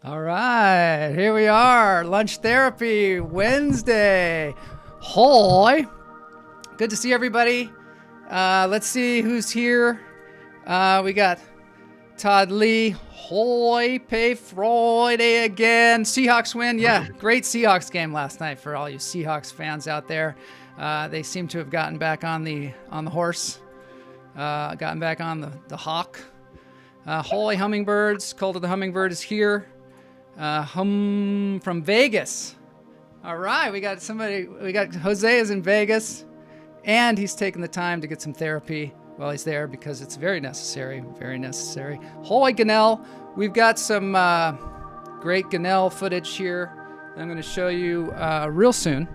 All right, here we are. Lunch Therapy Wednesday. Hoy. Good to see everybody. Let's see who's here. We got Todd Lee. Hoy, pay Friday again. Seahawks win. Yeah, great Seahawks game last night for all you Seahawks fans out there. They seem to have gotten back on the horse. Gotten back on the hawk. Holy Hummingbirds. Cult of the Hummingbird is here. From Vegas. All right, we got Jose is in Vegas, and he's taking the time to get some therapy while he's there because it's very necessary, very necessary. Holy Ganell, we've got some great Ganell footage here that I'm going to show you real soon.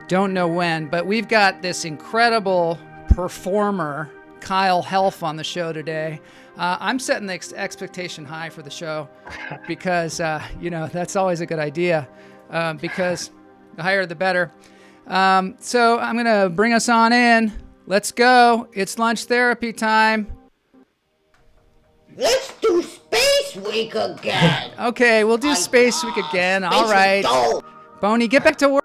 Don't know when, but we've got this incredible performer, Kyle Helf, on the show today. I'm setting the expectation high for the show because, that's always a good idea because the higher the better. So I'm going to bring us on in. Let's go. It's lunch therapy time. Let's do Space Week again. Okay, we'll do Space Week again. All right. Boney, get back to work.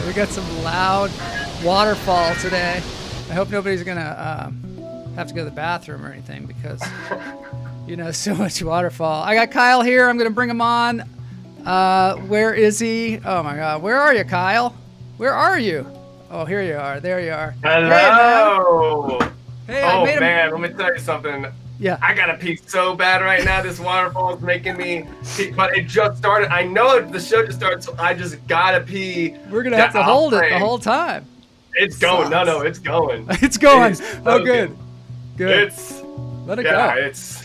We got some loud waterfall today. I hope nobody's gonna have to go to the bathroom or anything because so much waterfall. I got Kyle here. I'm gonna bring him on. Where is he? Oh my God, where are you, Kyle? Where are you? Oh, here you are. There you are. Hello. Hey, oh man, let me tell you something. Yeah. I gotta pee so bad right now. This waterfall is making me pee, but it just started. I know the show just started, so I just gotta pee. We're gonna have to hold it the whole time. It's going. No, it's going. It's going. Oh, good. Let it go. Yeah, it's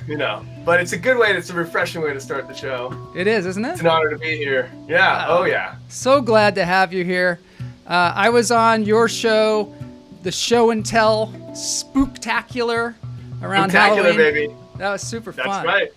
but it's a good way. It's a refreshing way to start the show. It is, isn't it? It's an honor to be here. Yeah. Wow. Oh yeah. So glad to have you here. I was on your show, the Show and Tell Spooktacular. Around Halloween, baby. That was super fun. That's right.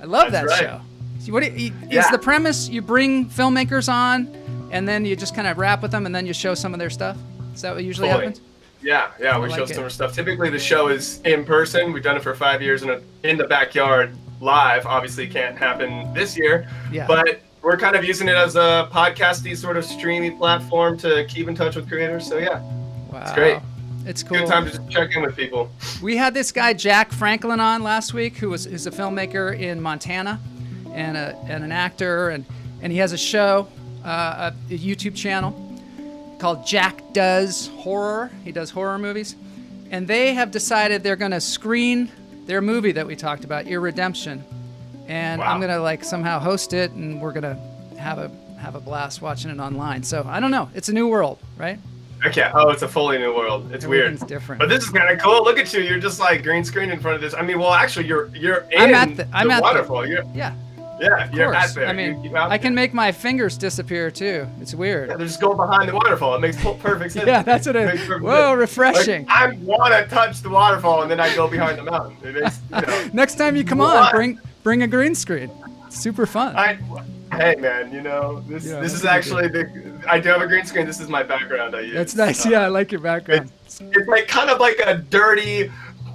I love That's that right. show. So is the premise you bring filmmakers on, and then you just kind of rap with them, and then you show some of their stuff? Is that what usually happens? Yeah. We show some of our stuff. Typically, the show is in person. We've done it for 5 years in the backyard live. Obviously, can't happen this year. Yeah. But we're kind of using it as a podcasty sort of streamy platform to keep in touch with creators. So yeah, wow, it's great. It's cool. Good time to just check in with people. We had this guy Jack Franklin on last week, who's a filmmaker in Montana, and an actor, and he has a show, a YouTube channel called Jack Does Horror. He does horror movies, and they have decided they're going to screen their movie that we talked about, Irredemption, and Wow. I'm going to somehow host it, and we're going to have a blast watching it online. So I don't know. It's a new world, right? Okay. Oh, it's a fully new world. It's weird. It's different. But this is kind of cool. Look at you. You're just like green screen in front of this. I mean, well, actually, you're in I'm at the waterfall. Yeah. Yeah, you're at there. I mean, I can make my fingers disappear too. It's weird. Yeah, they're just going behind the waterfall. It makes perfect sense. Yeah, that's what it is. Whoa, refreshing. Like, I want to touch the waterfall, and then I go behind the mountain. It is, Next time you come on, bring a green screen. It's super fun. Hey man, this is actually I do have a green screen. This is my background I use. That's nice. Yeah, I like your background. It's like kind of like a dirty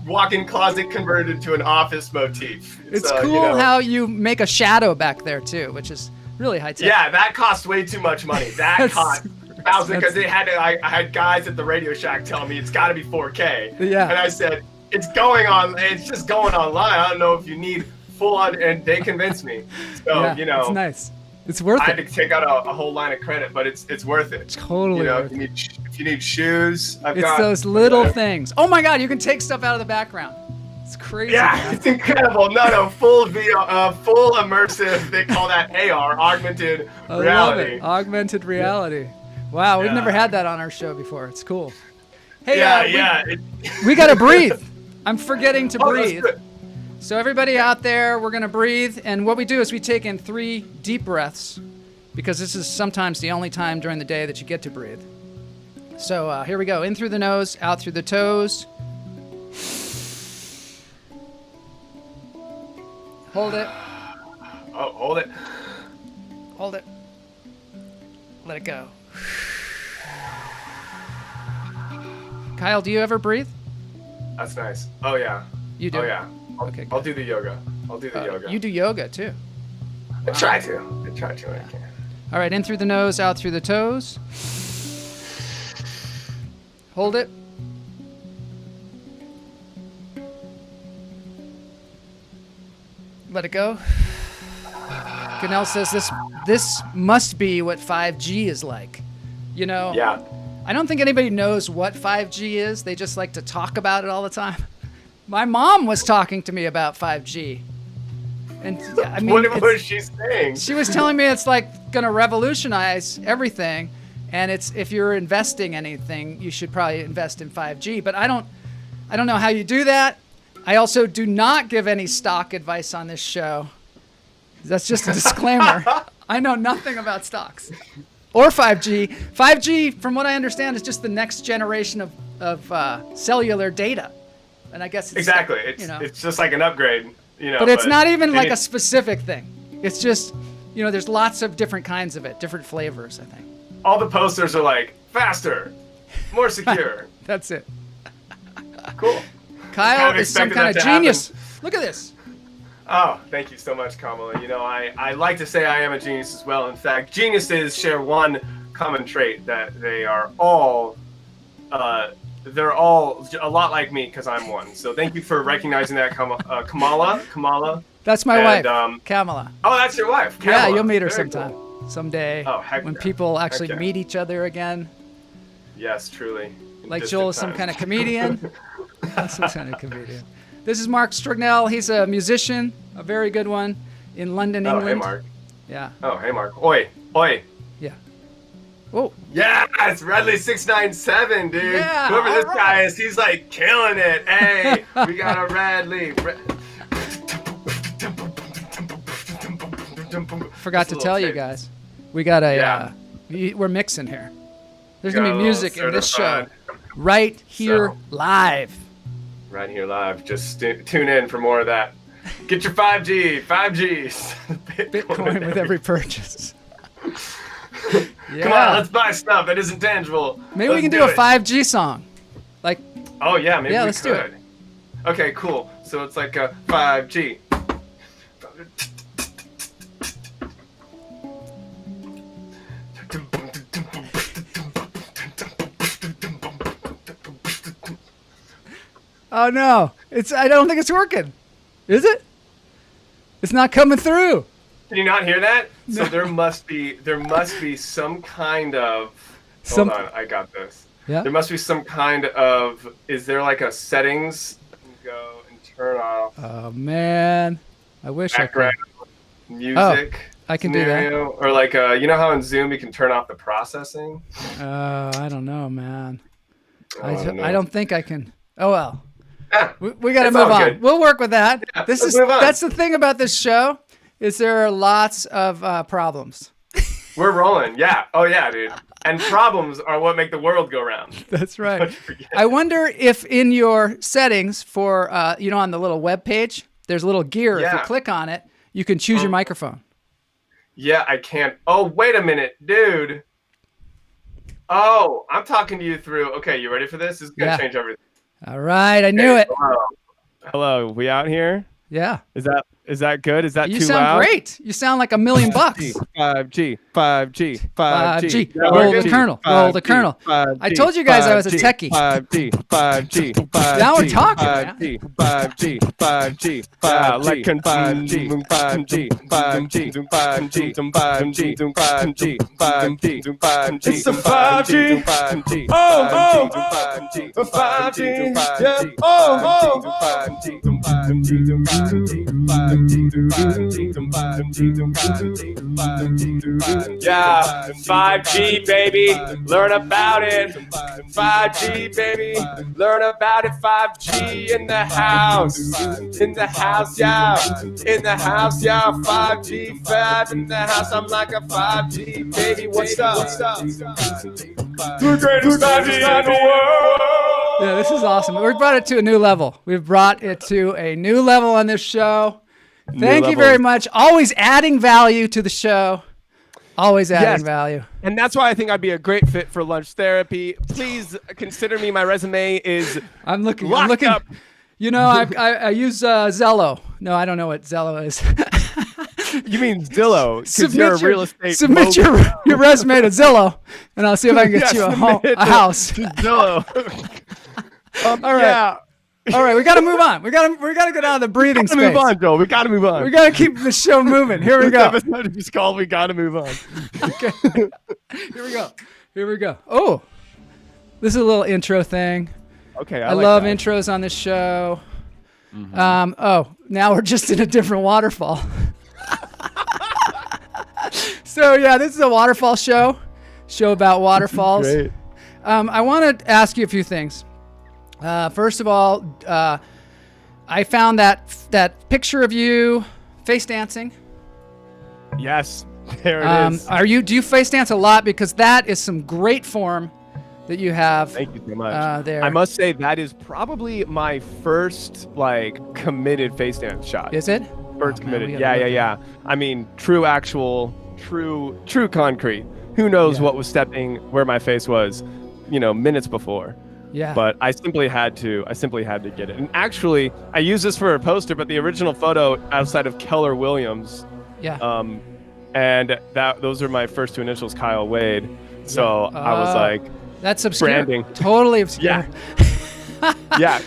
walk-in closet converted to an office motif. It's cool how you make a shadow back there too, which is really high tech. Yeah, that cost way too much money. That cost $1,000 because I had guys at the Radio Shack tell me it's got to be 4K. Yeah. And I said it's just going online. I don't know if you need full on, and they convinced me. So it's nice. It's worth it. I had to take out a whole line of credit, but it's worth it. Totally worth it. If you need shoes, It's those little things. Oh my God, you can take stuff out of the background. It's crazy. Yeah, Man. it's incredible. No, full VR, full immersive. They call that AR, augmented reality. I love it. Augmented reality. Wow, we've never had that on our show before. It's cool. Hey, we gotta breathe. I'm forgetting to breathe. So everybody out there, we're gonna breathe, and what we do is we take in 3 deep breaths, because this is sometimes the only time during the day that you get to breathe. So here we go. In through the nose, out through the toes. Hold it. Oh, hold it. Hold it. Let it go. Kyle, do you ever breathe? That's nice. Oh, yeah. You do? Oh, yeah. Okay, I'll do the yoga. I'll do the yoga. You do yoga, too. I try to when I can. All right, in through the nose, out through the toes. Hold it. Let it go. Ganell says this must be what 5G is like. You know? Yeah. I don't think anybody knows what 5G is. They just like to talk about it all the time. My mom was talking to me about 5G. And I mean, what was she saying? She was telling me it's like going to revolutionize everything. And it's, if you're investing anything, you should probably invest in 5G. But I don't know how you do that. I also do not give any stock advice on this show. That's just a disclaimer. I know nothing about stocks or 5G. 5G, from what I understand, is just the next generation of cellular data. And I guess it's exactly. It's just like an upgrade, But it's not even like a specific thing. It's just, there's lots of different kinds of it, different flavors, I think. All the posters are like faster, more secure. That's it. Cool. Kyle is some kind of genius. Look at this. Oh, thank you so much, Kamala. I like to say I am a genius as well. In fact, geniuses share one common trait, that they are all, they're all a lot like me, because I'm one. So thank you for recognizing that, Kamala. That's my wife, Kamala. Oh, that's your wife, Kamala. Yeah, you'll meet her Very sometime. Cool. Someday, when yeah. people actually meet each other again. Yes, truly. Like Joel is some kind of comedian. Some kind of comedian. This is Mark Strignell. He's a musician, a very good one, in London, England. Oh, hey, Mark. Yeah. Oh, hey, Mark. Oi. Yeah. Oh. Yeah, it's Redley697, dude. Yeah, Whoever this guy is, he's like killing it. Hey, we got a Redley. Forgot to tell you guys, we got a. We're mixing here. There's gonna be music in this show, right here live. Right here live. Just tune in for more of that. Get your 5Gs. Bitcoin with every purchase. Yeah. Come on, let's buy stuff that isn't tangible. Maybe we can do a 5G song. Like. Oh yeah, maybe we let's could. do it. Okay, cool. So it's like a 5G. Oh no! I don't think it's working. Is it? It's not coming through. Can you not hear that? No. So there must be some kind of. Hold on, I got this. Yeah. There must be some kind of. Is there like a settings? Go and turn off. Oh man, I wish background I could. Music. Oh, I can do that. Or like you know how in Zoom you can turn off the processing. I don't know, man. I don't think I can. Oh well. Ah, we got to move on. Good. We'll work with that. Yeah, That's the thing about this show, is there are lots of problems. We're rolling. Yeah. Oh yeah, dude. And problems are what make the world go round. That's right. I wonder if in your settings for on the little web page, there's a little gear. Yeah. If you click on it, you can choose your microphone. Yeah, I can't. Oh, wait a minute, dude. Oh, I'm talking to you through. Okay, you ready for this? This is gonna change everything. All right, I knew it. Hello, we out here? Yeah. Is that Is that good? Is that You too sound loud? great. You sound like $1 million bucks. 5G. 5G. Yeah, Roll we're the good. Colonel. Roll the Colonel. 5G, I told you guys I was a 5G, techie. 5G. Now we're talking, man. 5G. Yeah, like 5G. It's some 5G. Oh, 5G. Yeah. Yeah, 5G, baby, learn about it. 5G, baby, learn about it. 5G in the house, yeah. In the house, yeah. 5G, fab in the house. I'm like a 5G, baby. What's up? The greatest 5G in the world. Yeah, this is awesome. We brought it to a new level. We've brought it to a new level on this show. Thank you very much. Always adding value to the show. Always adding value. And that's why I think I'd be a great fit for lunch therapy. Please consider me. My resume is I'm looking up. You know, I use Zello. No, I don't know what Zello is. You mean Zillow? Because you're a real estate. Submit your resume to Zillow, and I'll see if I can get you a house. Zillow. All right. Yeah. All right, we got to move on. We got to go down to the breathing space. Move on, Joel. We got to move on. We got to keep the show moving. Here we go. This episode is called "We Got to Move On." Okay. Here we go. Oh, this is a little intro thing. Okay, I like love that. intros on this show. Oh, now we're just in a different waterfall. So yeah, this is a waterfall show about waterfalls. Great. I want to ask you a few things. First of all, I found that picture of you face dancing. Yes, there it is. Do you face dance a lot? Because that is some great form that you have. Thank you so much. There. I must say that is probably my first committed face dance shot. Is it? First Oh, man, committed. we gotta look Yeah. I mean, true concrete. Who knows what was stepping where my face was, minutes before. Yeah. But I simply had to get it. And actually, I used this for a poster, but the original photo outside of Keller Williams. Yeah. And those are my first two initials, Kyle Wade. So I was like, that's obscure. branding. Totally obscure. Yeah. Yeah.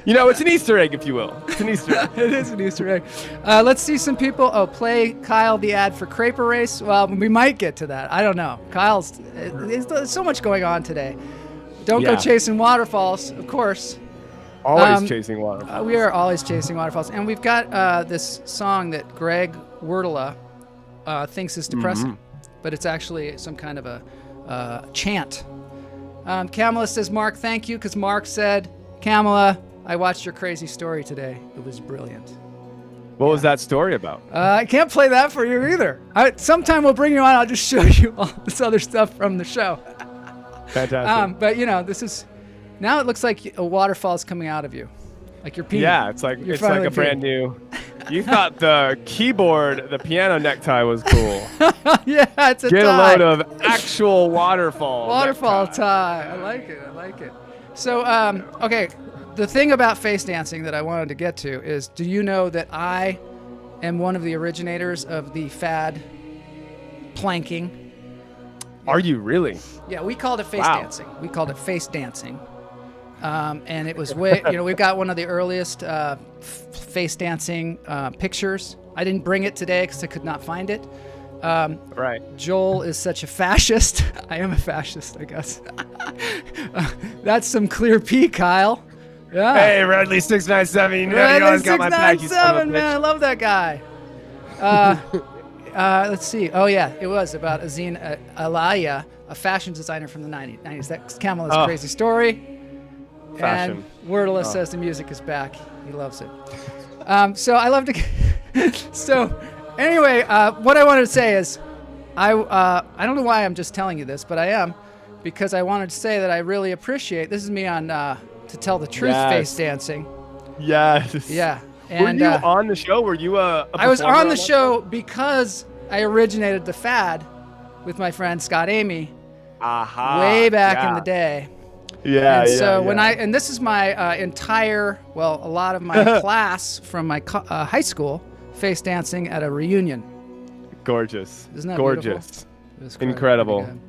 It's an Easter egg, if you will. It's an Easter egg. It is an Easter egg. Let's see some people. Oh, play Kyle the ad for Crepe Race. Well, we might get to that. I don't know. There's so much going on today. Don't go chasing waterfalls, of course. Always chasing waterfalls. We are always chasing waterfalls. And we've got this song that Greg Wurtela thinks is depressing, but it's actually some kind of a chant. Kamala says, Mark, thank you, because Mark said, Kamala, I watched your crazy story today. It was brilliant. What was that story about? I can't play that for you either. Sometime we'll bring you on. I'll just show you all this other stuff from the show. Fantastic. But this is now. It looks like a waterfall is coming out of you, like you're peeing. Yeah, it's like a brand new. You thought the piano necktie was cool. Yeah, it's a Get tie. a load of actual waterfall necktie. tie. I like it. So, okay, the thing about face dancing that I wanted to get to is, do you know that I am one of the originators of the fad planking? Are you really? Yeah, we called it face dancing. We called it face dancing. And it was we've got one of the earliest face dancing pictures. I didn't bring it today because I could not find it. Right. Joel is such a fascist. I am a fascist, I guess. That's some clear P, Kyle. Yeah. Hey, Redley697. You know you always got my back. You son of a bitch. Man, I love that guy. Let's see. Oh, yeah, it was about Azine Alaya, a fashion designer from the 90s. That's Kamala's crazy story. Fashion. And Wurtela says the music is back. He loves it. So I love to. So anyway, what I wanted to say is, I don't know why I'm just telling you this, but I am, because I wanted to say that I really appreciate. This is me on To Tell the Truth face dancing. Yes. Yeah. And, were you on the show? Were you a I was performer on the show because I originated the fad with my friend Scott Amy way back in the day. Yeah. And so this is my a lot of my class from my high school, face dancing at a reunion. Gorgeous. Isn't that gorgeous? It was Incredible. pretty good.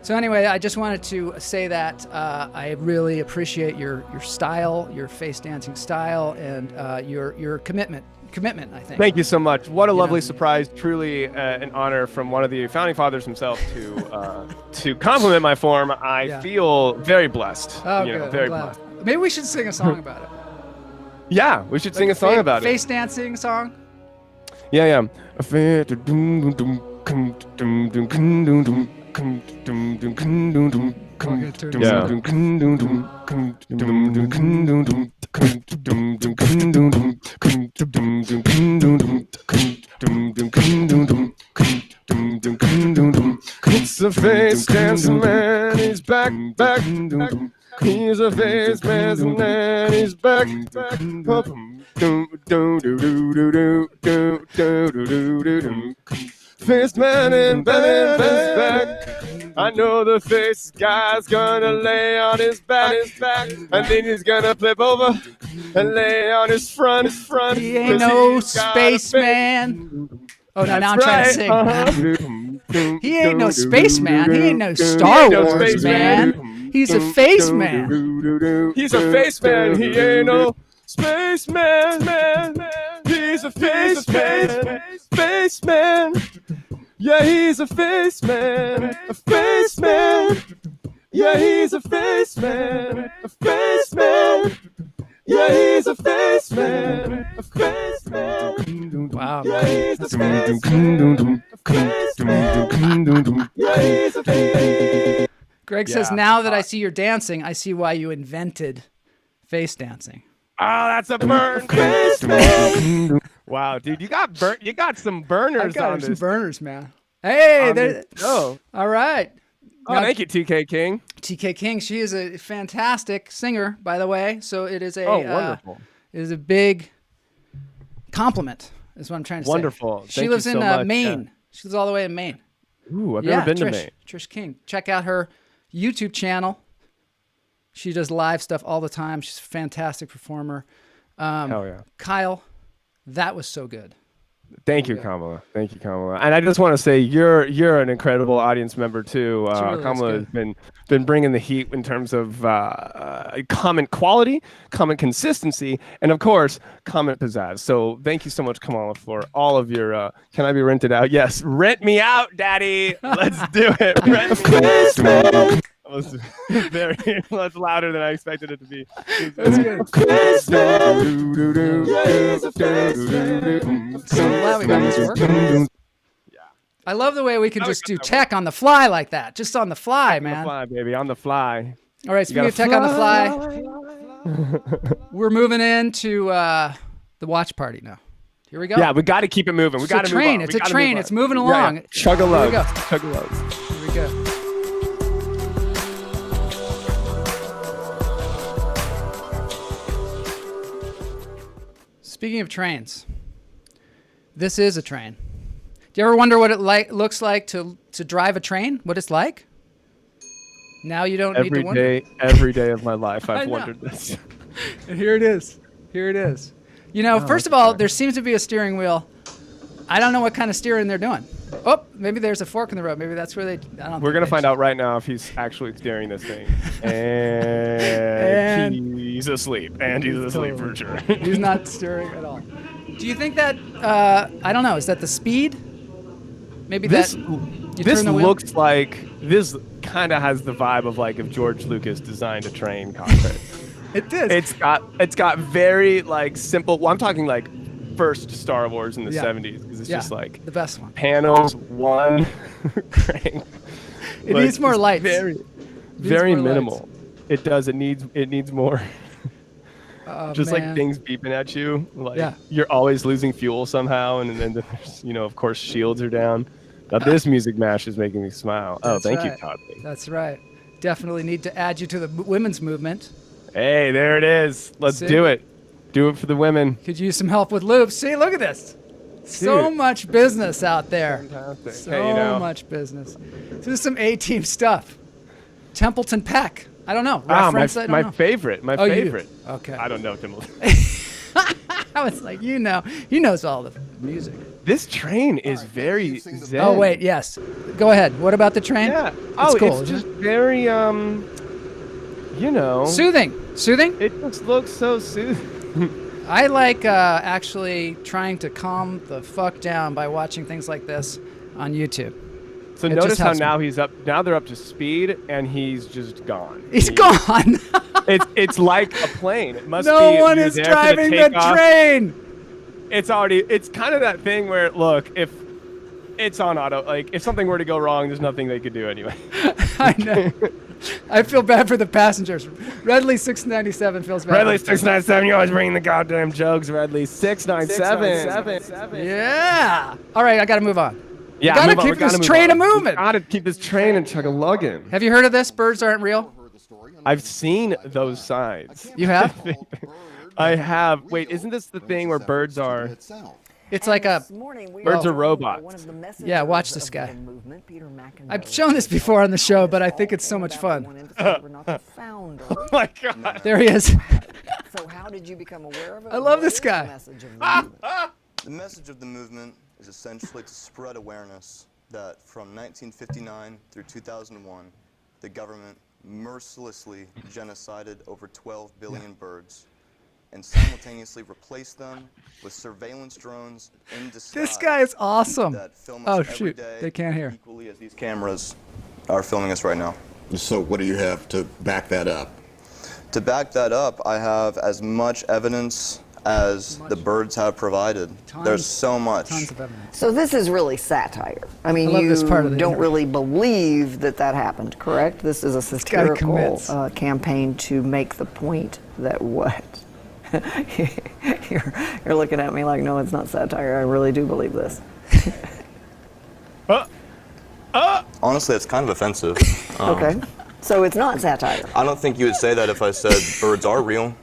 So anyway, I just wanted to say that I really appreciate your style, your face dancing style, and your commitment. I think. Thank you so much. What a lovely surprise! Truly an honor from one of the founding fathers himself to compliment my form. I feel very blessed. Oh, you know, good. very I'm glad. blessed. Maybe we should sing a song about it. Yeah, we should sing a song about it. Face dancing song. Yeah. Yeah. It's a face dancing man, he's back. He's a face dancing man, he's back. Face man and band is back. I know the face guy's gonna lay on his back, and then he's gonna flip over and lay on his front. He ain't no spaceman. Oh no! Now I'm trying to sing. He ain't no spaceman. He ain't no Star Wars man. He's a face man. He's a face man. He ain't no spaceman. He's a face man. Face man. Yeah, he's a face man. A face man. Yeah, he's a face man. A face man. Yeah, he's a face man. A face man. Wow. Yeah, he's a face man. A face man. Yeah, he's a face. Greg says, now that I see your dancing, I see why you invented face dancing. Oh, that's a burn. Face man. Wow, dude, you got burnt. You got some burners I got on some this. burners, man. Hey, there. Oh, All right. oh, Now, thank you, TK King. TK King, she is a fantastic singer, by the way. So it is a wonderful. It is a big compliment, is what I'm trying to say. Wonderful. She Thank lives you in so much. Maine. Yeah. She lives all the way in Maine. Ooh, I've never been to Trish, Maine. Trish King. Check out her YouTube channel. She does live stuff all the time. She's a fantastic performer. Hell yeah. Kyle, that was so good. Thank you, Kamala. Thank you, Kamala. And I just want to say you're an incredible audience member too. really Kamala is has been bringing the heat in terms of comment quality, comment consistency, and of course comment pizzazz. So thank you so much, Kamala, for all of your. Can I be rented out? Yes, rent me out, Daddy. Let's do it. Rent me out. Was very much louder than I expected it to be. That's good. So glad we got this working. Yeah. I love the way we can just do tech on the fly like that. Just on the fly, man. On the fly, baby, on the fly. All right, speaking of tech on the fly, we're moving into the watch party now. Here we go. Yeah, we got to keep it moving. We got to move on. It's a train. It's moving along. Yeah. Chug a lug. Here we go. Chug a lug. Here we go. Speaking of trains, this is a train. Do you ever wonder what it looks like to drive a train? What it's like? Now you don't need to wonder. Every day of my life, I I've know. wondered this. And here it is. Here it is. You know, first of all, there seems to be a steering wheel. I don't know what kind of steering they're doing. Oh, maybe there's a fork in the road. Maybe that's where they. We're gonna find out right now if he's actually steering this thing. And he's asleep. And he's asleep for sure. He's not steering at all. Do you think that? I don't know. Is that the speed? Maybe This turn the wheel? looks like this kind of has the vibe of like if George Lucas designed a train cockpit. It did. It's got very like simple. Well, I'm talking like first Star Wars in the 70s because it's just like the best one. panels, one crank. It needs more lights. Very more minimal. It does. It needs more. Oh, just man. like things beeping at you. Like Yeah. you're always losing fuel somehow, and then there's, of course, shields are down. Now this music mash is making me smile. That's thank right. you, Toddley. That's right. Definitely need to add you to the women's movement. Hey, there it is. Let's do it. Do it for the women. Could use some help with loops. See, look at this. So much business out there. Fantastic. So much business. This is some A-team stuff. Templeton Peck. I don't know. Ah, Reference, I don't my know. favorite. You do? favorite. Okay. I don't know Templeton. I was like, he knows all the music. This train is very zen. Oh wait, yes. Go ahead. What about the train? Yeah. It's cool, it's isn't just very Soothing. It just looks so soothing. I like actually trying to calm the fuck down by watching things like this on YouTube. So It notice just how helps now he's up. Now they're up to speed, and he's just gone. He's gone. It's like a plane. It must be. No one you're is there for driving the takeoff. train. It's kind of that thing where, look, if it's on auto, like if something were to go wrong, there's nothing they could do anyway. I know. I feel bad for the passengers. Redley 697 feels bad. Redley 697, you always bringing the goddamn jokes. Redley 697. Yeah. All right, I got to move on. Yeah, gotta keep this train moving. Gotta keep this train and chug-a-lugging. Have you heard of this? Birds aren't real. I've seen those signs. You have? I have. Wait, isn't this the thing where birds are? It's like a. Birds are robots. Yeah, watch this guy. I've shown this before on the show, but I think it's so much fun. Oh my god. There he is. So how did you become aware of it? I love this guy. The message of the movement is essentially to spread awareness that from 1959 through 2001, the government mercilessly genocided over 12 billion birds and simultaneously replaced them with surveillance drones in disguise. This guy is awesome. That film us Oh every shoot, day they can't hear. equally as these cameras are filming us right now. So what do you have to back that up? To back that up, I have as much evidence as the birds have provided. There's so much. Tons of evidence. So this is really satire. I mean, I love you this part of the don't interview. really believe that that happened, correct? This is a guy satirical commits. campaign to make the point that what? You're looking at me like, no, it's not satire. I really do believe this. Honestly, it's kind of offensive. Okay. So it's not satire. I don't think you would say that if I said birds are real.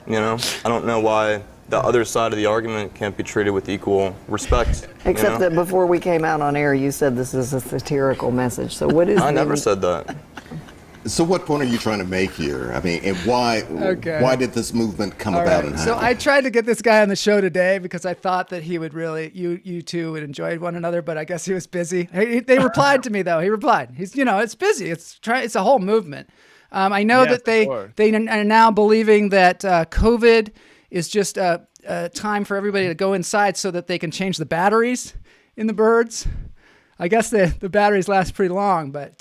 You know? I don't know why the other side of the argument can't be treated with equal respect. Except you know? that before we came out on air, you said this is a satirical message. So what is I never the- said that. So what point are you trying to make here? I mean, and why did this movement come All about right. and how? So I tried to get this guy on the show today because I thought that he would really, you two would enjoy one another, but I guess he was busy. They replied to me though. He replied. He's, it's busy. It's a whole movement. I know Yes, that they are now believing that COVID is just a time for everybody to go inside so that they can change the batteries in the birds. I guess the batteries last pretty long, but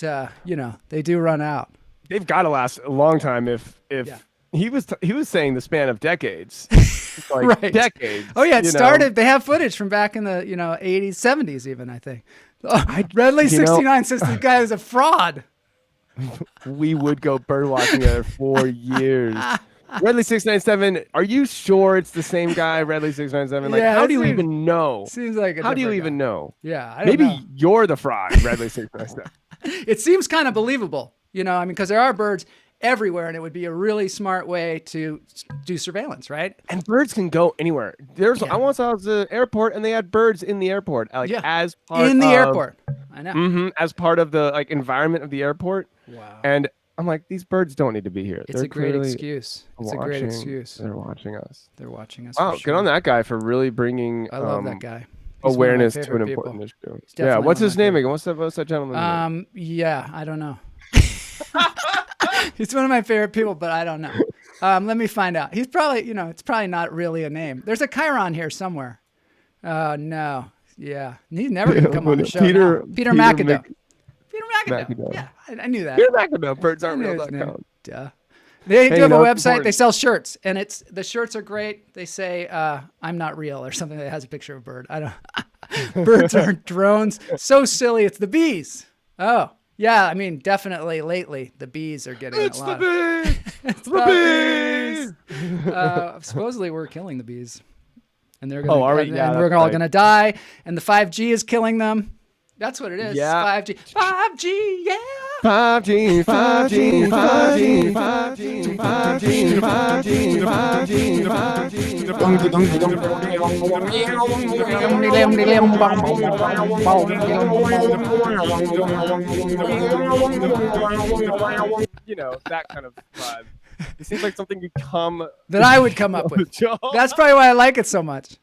they do run out. They've got to last a long time. If he was saying the span of decades, like Right. decades. Oh yeah, it you know. started. They have footage from back in the 80s, 70s even. I think. Redley 69 says the guy is a fraud. We would go bird watching there for years. Redley 697. Are you sure it's the same guy, Redley 697? Like, Yeah, how it do you seems- even know? Seems like a How do you different even guy. know? Yeah, I don't Maybe know. you're the fraud, Redley 697. It seems kind of believable, because there are birds everywhere, and it would be a really smart way to do surveillance, right? And birds can go anywhere. I once saw the airport, and they had birds in the airport, like as part in the of, airport. I know. as part of the environment of the airport. Wow. And I'm like, these birds don't need to be here. It's They're a great clearly excuse. It's a great excuse. They're watching us. They're watching us. Wow, for good sure. on that guy for really bringing I love that guy. He's one of my awareness to favorite an people. important issue. He's Yeah, definitely what's one of his my name favorite. again? What's that gentleman's name? Yeah, I don't know. He's one of my favorite people, but I don't know. Let me find out. He's probably, it's probably not really a name. There's a Chiron here somewhere. No. Yeah. He's never going to come on the show. Peter McAdoe. Peter McAdoe. McAdoe. Yeah, I knew that. Peter McAdoe, birds I aren't knew his real.com. name. Duh. They do Hey, have a it's website. They important. sell shirts, and the shirts are great. They say, I'm not real, or something that has a picture of a bird. I don't. Birds aren't drones. So silly. It's the bees. Oh, yeah. I mean, definitely lately, the bees are getting It's a the lot. bees! It's the bees. Supposedly, we're killing the bees, and they're gonna. Oh, are we? and Yeah, we're that's all right. gonna die, and the 5G is killing them. That's what it is. Yeah. 5G. 5G. Yeah. 5G, 5G, 5G, 5G, 5G, 5G, 5G, 5G. That kind of vibe. It seems like something you come That I would come up with. Joe. That's probably why I like it so much.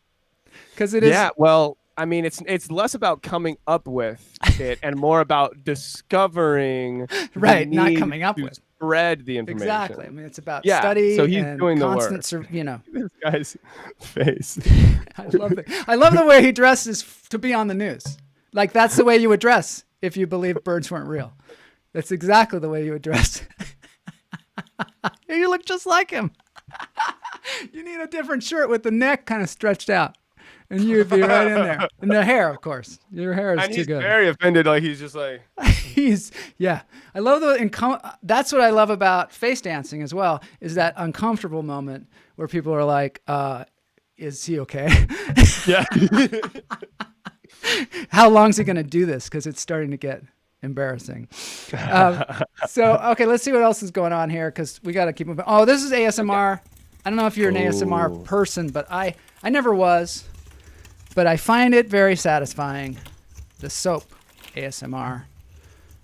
Because it is. Yeah, well, I mean, it's less about coming up with it and more about discovering. Right, the not need coming up to with. spread the information. Exactly. I mean, it's about Yeah, study so he's and doing the work. constant, This guy's face. I love it. I love the way he dresses to be on the news. Like that's the way you would dress if you believed birds weren't real. That's exactly the way you would dress. You look just like him. You need a different shirt with the neck kind of stretched out. And you'd be right in there. And the hair, of course. Your hair is And too he's good. very offended. Like he's just like. Yeah. I love that's what I love about face dancing as well, is that uncomfortable moment where people are like, is he okay? Yeah. How long is he going to do this? Because it's starting to get embarrassing. Okay, let's see what else is going on here because we got to keep moving. Oh, this is ASMR. I don't know if you're an ASMR person, but I never was. But I find it very satisfying. The soap ASMR.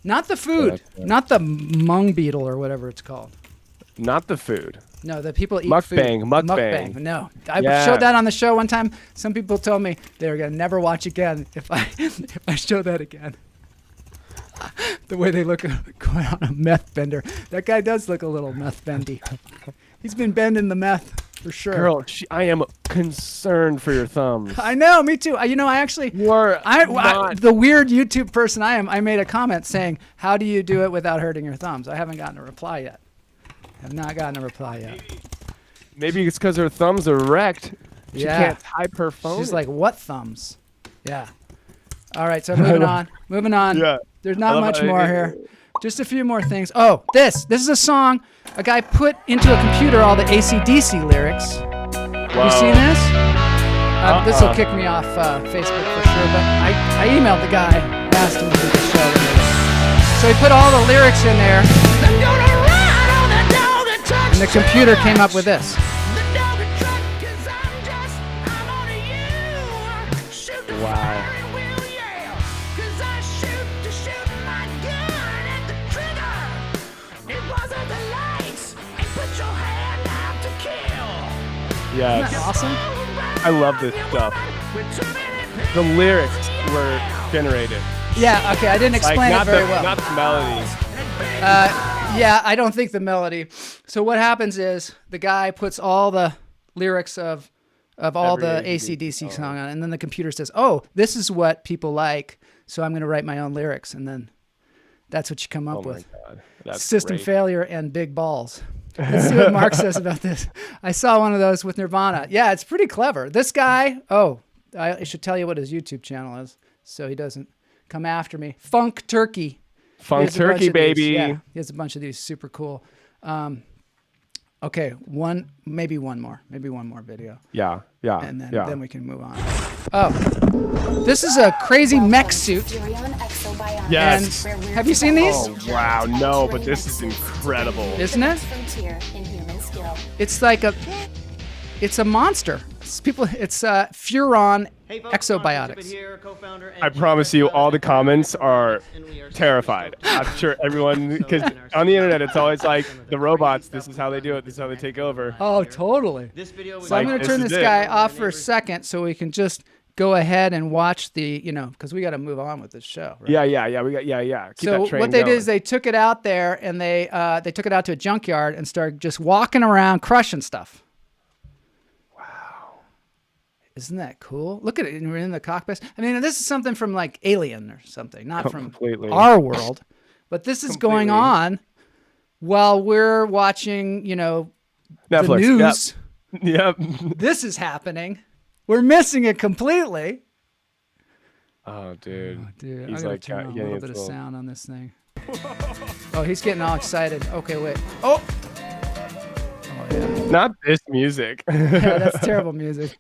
Not the food. Not the mung beetle or whatever it's called. Not the food. No, the people eat Mukbang, food. mukbang. No. I showed that on the show one time. Some people told me they were going to never watch again if I show that again. The way they look going on a meth bender. That guy does look a little meth bendy. He's been bending the meth for sure. Girl, I am concerned for your thumbs. I know, me too. I actually, the weird YouTube person I am, I made a comment saying, how do you do it without hurting your thumbs? I haven't gotten a reply yet. Have not gotten a reply yet. Maybe it's because her thumbs are wrecked. She Yeah. can't type her phone. She's like, what thumbs? Yeah. All right, so moving on. Moving on. Yeah. There's not much more here. Just a few more things. Oh, this is a song a guy put into a computer all the AC/DC lyrics. Have you seen this? This will kick me off Facebook for sure, but I emailed the guy and asked him to do the show. So he put all the lyrics in there, and the computer came up with this. Wow. Yes. Isn't that awesome? I love this stuff. The lyrics were generated. Yeah, okay, I didn't explain it very well. Not the melody. Yeah, I don't think the melody. So what happens is the guy puts all the lyrics of all the AC/DC song on, and then the computer says, "Oh, this is what people like, so I'm going to write my own lyrics," and then that's what you come up with. God. That's System great. failure and big balls. Let's see what Mark says about this. I saw one of those with Nirvana. Yeah, it's pretty clever. This guy. Oh, I should tell you what his YouTube channel is, so he doesn't come after me. Funk Turkey. Funk Turkey, baby. Yeah, he has a bunch of these super cool. Okay, maybe one more video. Yeah. And then we can move on. Oh, this is a crazy mech suit. Furon Exo Bionics. Yes. And have you seen these? Oh, wow. No, but this is incredible. Isn't it? Frontier in human skill. It's like it's a monster. It's Furon Exo Bionics. I promise you, all the comments are terrified. I'm sure everyone, because on the internet, it's always like the robots. This is how they do it. This is how they take over. Oh, totally. So I'm going to turn this guy off for a second so we can just go ahead and watch the, because we got to move on with this show. Right? Yeah. Keep So that train what they going. did is they took it out there and they took it out to a junkyard and started just walking around crushing stuff. Isn't that cool? Look at it. We're in the cockpit. I mean, this is something from like Alien or something, not Completely. from our world. But this is going on while we're watching, Netflix. the news. Yep. This is happening. We're missing it completely. Oh, dude. Dude, He's I'm going like to turn on a getting little his bit of little- sound on this thing. Oh, he's getting all excited. Okay, wait. Oh, yeah. Not this music. Yeah, that's terrible music.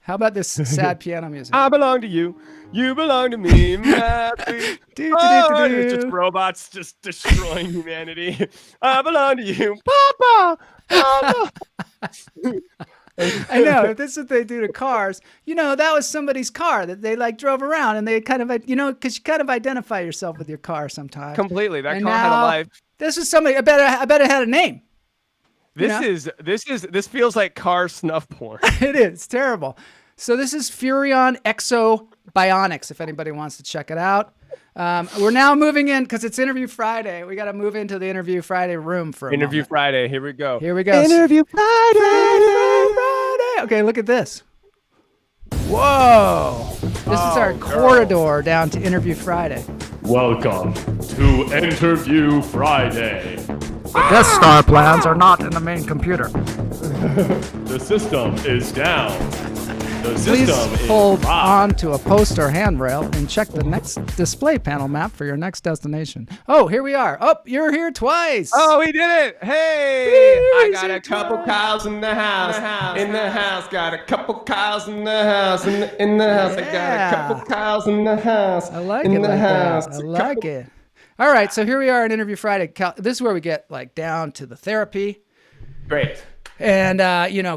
How about this sad piano music? I belong to you. You belong to me. It's just robots just destroying humanity. I belong to you. Papa. I know. If this is what they do to cars, that was somebody's car that they like drove around and they kind of, because you kind of identify yourself with your car sometimes. Completely. That And car had a now, life. This was somebody. I bet it had a name. This feels like car snuff porn. It is. It's terrible. So this is Furon Exo Bionics, if anybody wants to check it out. We're now moving in because it's Interview Friday. We got to move into the Interview Friday room for a Interview moment. Friday. Here we go. Here we go. Interview Friday. Friday. Okay, look at this. Whoa. This is our corridor down to Interview Friday. Welcome to Interview Friday. The Death Star plans are not in the main computer. The system is down. The Please system is hold locked. on to a post or handrail and check the next display panel map for your next destination. Oh, here we are. Oh, you're here twice. Oh, we did it. Hey, I got a couple Kyles in the house. In the house, got a couple Kyles in the house. In the house, I got Yeah. a couple Kyles in the house. I like in it the like house. that. I like it. All right, so here we are in Interview Friday. This is where we get like down to the therapy. Great. And,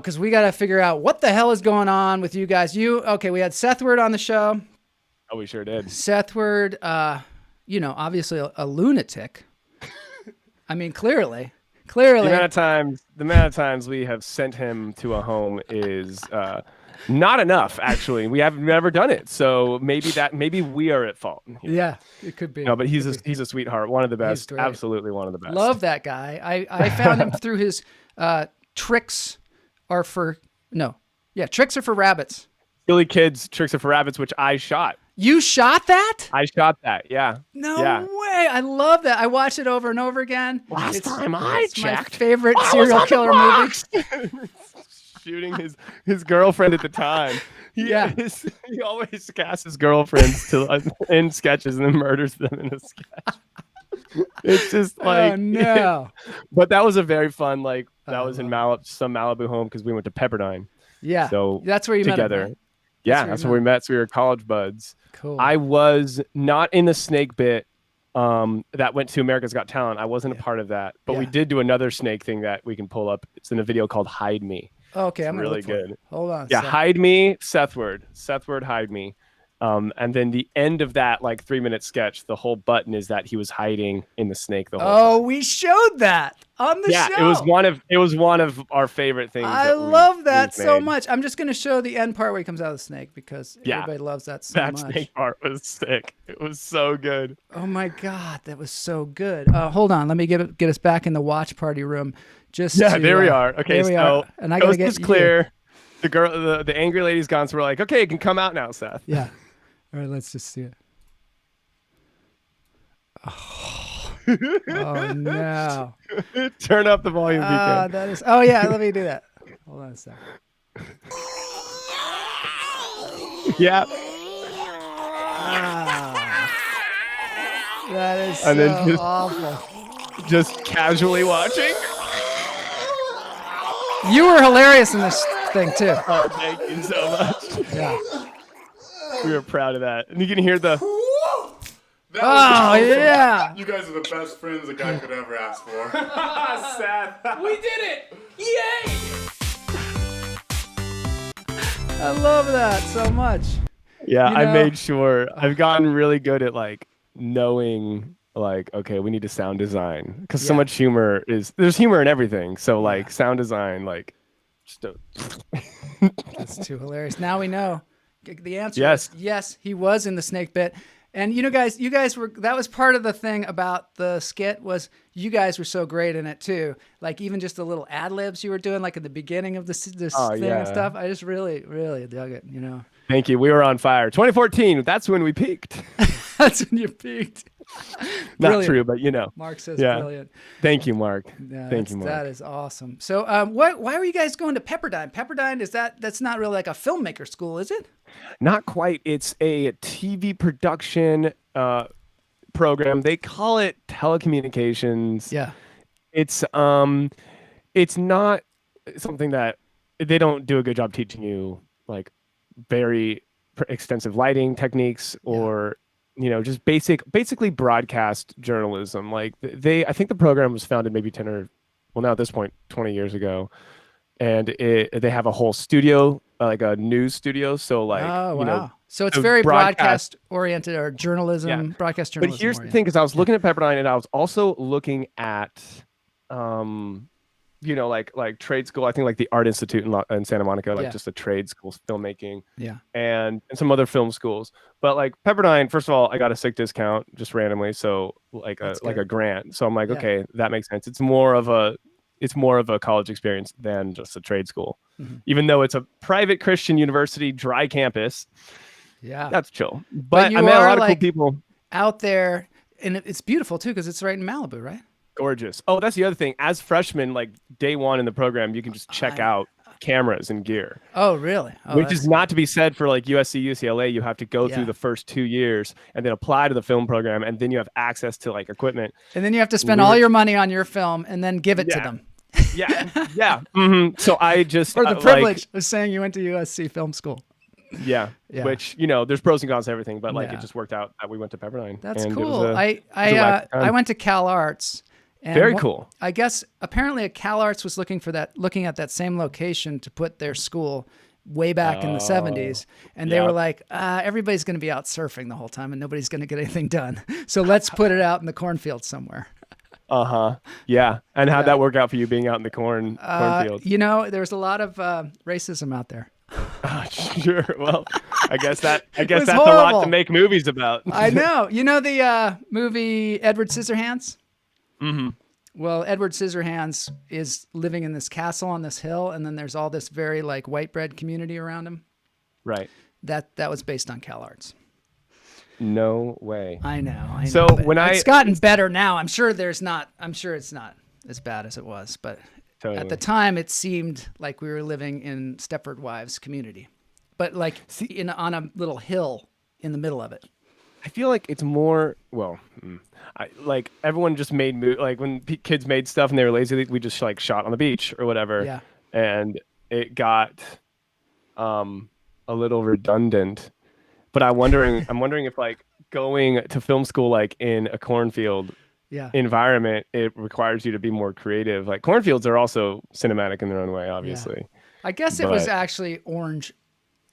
because we got to figure out what the hell is going on with you guys. Okay, we had Sethward on the show. Oh, we sure did. Sethward, obviously a lunatic. I mean, clearly. The amount of times we have sent him to a home is not enough. Actually, we have never done it. So maybe we are at fault. Yeah, it could be. No, but he's a sweetheart. One of the best. great. Absolutely one of the best. Love that guy. I found him through his tricks are for rabbits. Silly Kids, Tricks Are for Rabbits, which I shot. You shot that? I shot that. Yeah. No Yeah. way. I love that. I watch it over and over again. Last time I It's my checked, favorite I was serial on the killer rocks. movie. Shooting his girlfriend at the time. He always casts his girlfriends in sketches and then murders them in a sketch. It's just like, Oh no. But that was a very fun, that was in some Malibu home because we went to Pepperdine. Yeah. So that's where you together. met him, right? Yeah, that's where we met. So we were college buds. Cool. I was not in the snake bit that went to America's Got Talent. I wasn't a part of that, but we did do another snake thing that we can pull up. It's in a video called Hide Me. Okay, It's I'm gonna really look for it. good. Hold on. a Yeah, sec. Hide Me, Sethward, Hide Me. And then the end of that 3-minute sketch, the whole button is that he was hiding in the snake the whole time. Oh, we showed that on the show. it was one of our favorite things. I love that so much. I'm just gonna show the end part where he comes out of the snake because everybody loves that so That much. snake part was sick. It was so good. Oh my God, that was so good. Hold on, let me get us back in the watch party room. There we are. Okay, there we are. And I gotta coast get is clear. The girl, the angry lady's gone. So we're like, okay, you can come out now, Seth. Yeah. All right, let's just see it. Oh, no. Turn up the volume, DK. That is. Oh yeah, let me do that. Hold on a second. Yeah. That is And then so just- awful. Just casually watching. You were hilarious in this thing too. Oh, thank you so much. Yeah. We were proud of that. And you can hear the. Oh yeah. You guys are the best friends a guy could ever ask for. Seth. We did it! Yay! I love that so much. Yeah, You I know- made sure. I've gotten really good at knowing okay, we need to sound design because so much humor there's humor in everything. So sound design, That's too hilarious. Now we know. The answer Yes. is yes, he was in the snake bit. And you guys were, that was part of the thing about the skit was you guys were so great in it too. Even just the little ad libs you were doing at the beginning of this thing and stuff. I just really, really dug it, Thank you. We were on fire. 2014. That's when we peaked. That's when you peaked. Not Brilliant. true, but Mark says yeah. brilliant. Thank you, Mark. Yeah, Thank you, Mark. That is awesome. So, why were you guys going to Pepperdine? Pepperdine that's not really like a filmmaker school, is it? Not quite. It's a TV production program. They call it telecommunications. Yeah. It's not something that they don't do a good job teaching you very extensive lighting techniques or just basically broadcast journalism. I think the program was founded maybe 10 or now at this point 20 years ago, and they have a whole studio, a news studio. So wow. So it's so very broadcast broadcast oriented or journalism, broadcast journalism. But here's the oriented. thing, because I was looking at Pepperdine and I was also looking at you know, like trade school. I think like the Art Institute in Santa Monica, like just a trade school, filmmaking. Yeah. And some other film schools. But like Pepperdine, first of all, I got a sick discount just randomly, so like a grant. So I'm like, okay, that makes sense. It's more of a college experience than just a trade school. Even though it's a private Christian university, dry campus. Yeah. That's chill. But you I met a are, lot of like, cool people out there, and it's beautiful too because it's right in Malibu, right? Gorgeous. Oh, that's the other thing. As freshmen, like day one in the program, you can just check out cameras and gear. Oh, really? Which is not to be said for like USC, UCLA. You have to go through the first 2 years and then apply to the film program, and then you have access to like equipment. And then you have to spend all your money on your film and then give it to them. Yeah. So I just for the privilege of saying you went to USC Film School. Yeah. Which, you know, there's pros and cons to everything, but like it just worked out that we went to Pepperdine. That's and cool. I went to Cal Arts. And very cool. I guess apparently Cal Arts was looking at that same location to put their school way back in the 70s. And they were like, everybody's going to be out surfing the whole time and nobody's going to get anything done. So let's put it out in the cornfield somewhere. Yeah. And how'd that work out for you being out in the cornfield? You know, there's a lot of racism out there. Sure. Well, I guess that's horrible. a lot to make movies about. I know. You know the movie Edward Scissorhands? Mm-hmm. Well, Edward Scissorhands is living in this castle on this hill, and then there's all this very like white bread community around him. Right. That was based on Cal Arts. No way. I know. So it's gotten better now. I'm sure it's not as bad as it was, but at the time it seemed like we were living in Stepford Wives community, but like on a little hill in the middle of it. I feel like it's more, like everyone just made like when kids made stuff and they were lazy, we just like shot on the beach or whatever. Yeah. And it got a little redundant. But I'm wondering if like going to film school like in a cornfield environment, it requires you to be more creative. Like cornfields are also cinematic in their own way, obviously. Yeah. I guess it was actually orange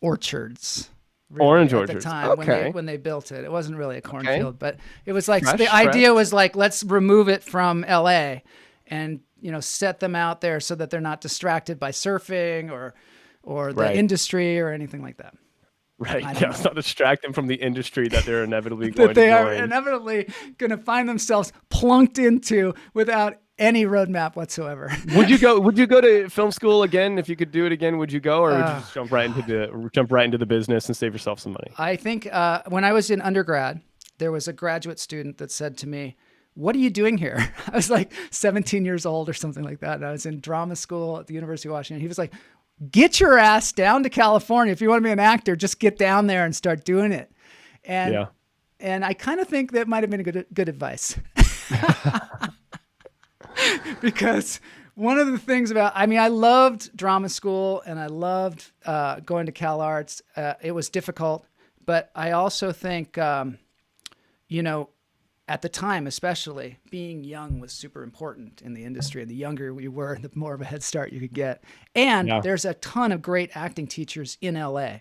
orchards. Really, orange at orchards. The time when they built it. It wasn't really a cornfield, but it was like Fresh. idea was like, let's remove it from LA and, you know, set them out there so that they're not distracted by surfing or the industry or anything like that. Right. Yeah. It's not distract them from the industry that they're inevitably going to they join. are inevitably going to find themselves plunked into without any roadmap whatsoever. Would you go to film school again if you could do it again? Would you go, or would you just jump right into the business and save yourself some money? I think when I was in undergrad, there was a graduate student that said to me, "What are you doing here?" I was like 17 years old or something like that, and I was in drama school at the University of Washington. He was like, "Get your ass down to California. If you want to be an actor, just get down there and start doing it." And I kind of think that might have been good advice. Because one of the things I loved drama school and I loved going to Cal Arts. It was difficult, but I also think, you know, at the time, especially being young was super important in the industry. And the younger you were, the more of a head start you could get. And there's a ton of great acting teachers in LA.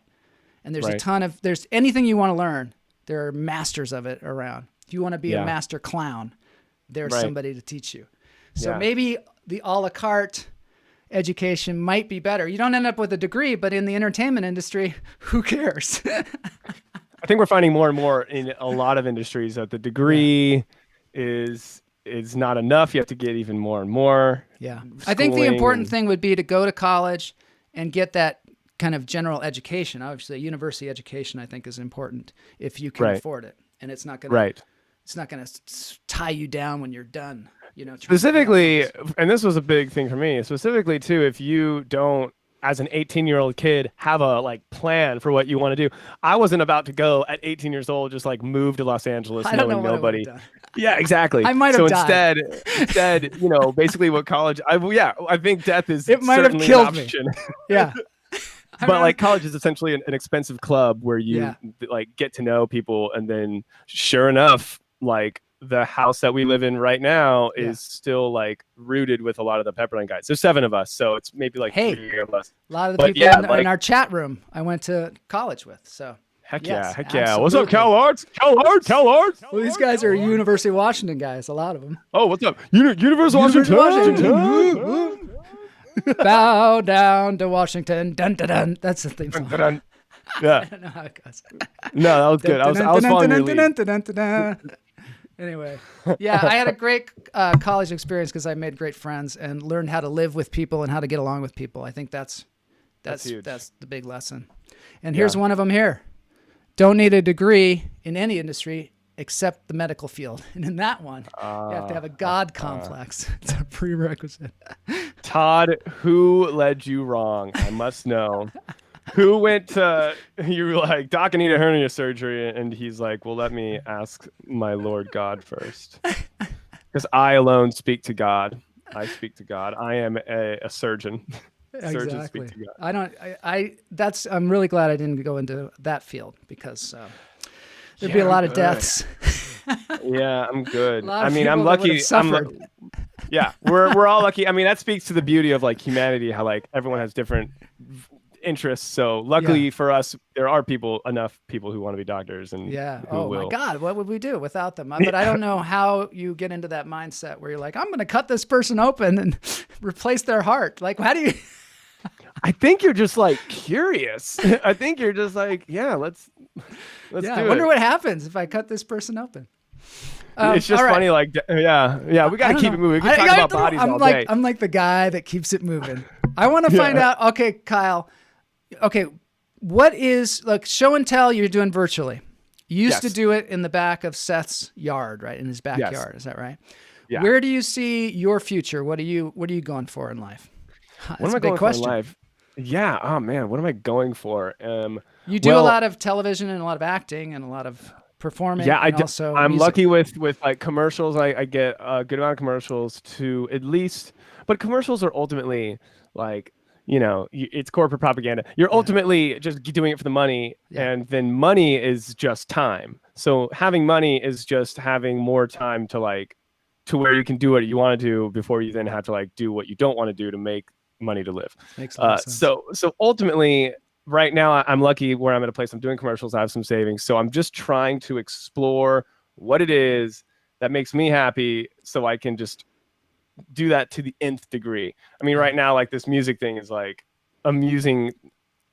And there's there's anything you want to learn. There are masters of it around. If you want to be a master clown, there's somebody to teach you. So maybe the a la carte education might be better. You don't end up with a degree, but in the entertainment industry, who cares? I think we're finding more and more in a lot of industries that the degree is not enough. You have to get even more and more. Yeah. I think the important thing would be to go to college and get that kind of general education. Obviously, university education, I think, is important if you can afford it. And it's not going to it's not going to tie you down when you're done. You know, specifically, and this was a big thing for me, specifically too, if you don't, as an 18-year-old kid, have a like plan for what you want to do. I wasn't about to go at 18 years old, just like move to Los Angeles, knowing nobody. Yeah, exactly. I might have died. Instead, you know, basically what college, I think death is it might have killed me. Yeah. But like college is essentially an expensive club where you like get to know people, and then sure enough, like the house that we live in right now is still like rooted with a lot of the Pepperdine guys. There's 7 of us, so it's maybe like 3 of us. A lot of the people in our chat room I went to college with. So heck yeah. What's up, Cal Arts? Cal Arts. Well, these guys are University of Washington guys, a lot of them. Oh, what's up? University of Washington. Bow down to Washington. Dun dun dun. That's the theme song. Dun, dun, dun. Yeah. I don't know how it goes. No, that was good. I was following your lead. Anyway, yeah, I had a great college experience because I made great friends and learned how to live with people and how to get along with people. I think that's huge. That's the big lesson. And here's one of them here. Don't need a degree in any industry except the medical field. And in that one, you have to have a God complex. It's a prerequisite. Todd, who led you wrong? I must know. Who went to, you were like, Doc, I need a hernia surgery. And he's like, well, let me ask my Lord God first. Because I alone speak to God. I speak to God. I am a surgeon. Surgeons speak to God. I'm really glad I didn't go into that field because there'd be a lot of deaths. Yeah, I'm good. I mean, I'm lucky. Yeah, we're all lucky. I mean, that speaks to the beauty of like humanity, how like everyone has different interests. So luckily for us, there are enough people who want to be doctors and who will. My God, what would we do without them? But I don't know how you get into that mindset where you're like, I'm going to cut this person open and replace their heart. Like, how do you? I think you're just like curious. I think you're just like, let's do it. I wonder what happens if I cut this person open. It's just funny, like, we got to keep it moving. We can talk about bodies all day. I'm like the guy that keeps it moving. I want to find out, okay, Kyle, what is, like, show and tell you're doing virtually. You used to do it in the back of Seth's yard, right? In his backyard. Yes. Is that right? Yeah. Where do you see your future? What are you going for in life? What am I going for in life? Yeah. Oh man, what am I going for? You do a lot of television and a lot of acting and a lot of performing. Yeah, I'm music. Lucky with like commercials. I get a good amount of commercials to at least, but commercials are ultimately like, it's corporate propaganda. You're ultimately just doing it for the money, and then money is just time. So having money is just having more time to where you can do what you want to do before you then have to like do what you don't want to do to make money to live. Makes a lot of sense. So ultimately, right now I'm lucky where I'm at a place I'm doing commercials. I have some savings, so I'm just trying to explore what it is that makes me happy, so I can just do that to the nth degree. I mean, right now, like this music thing is like amusing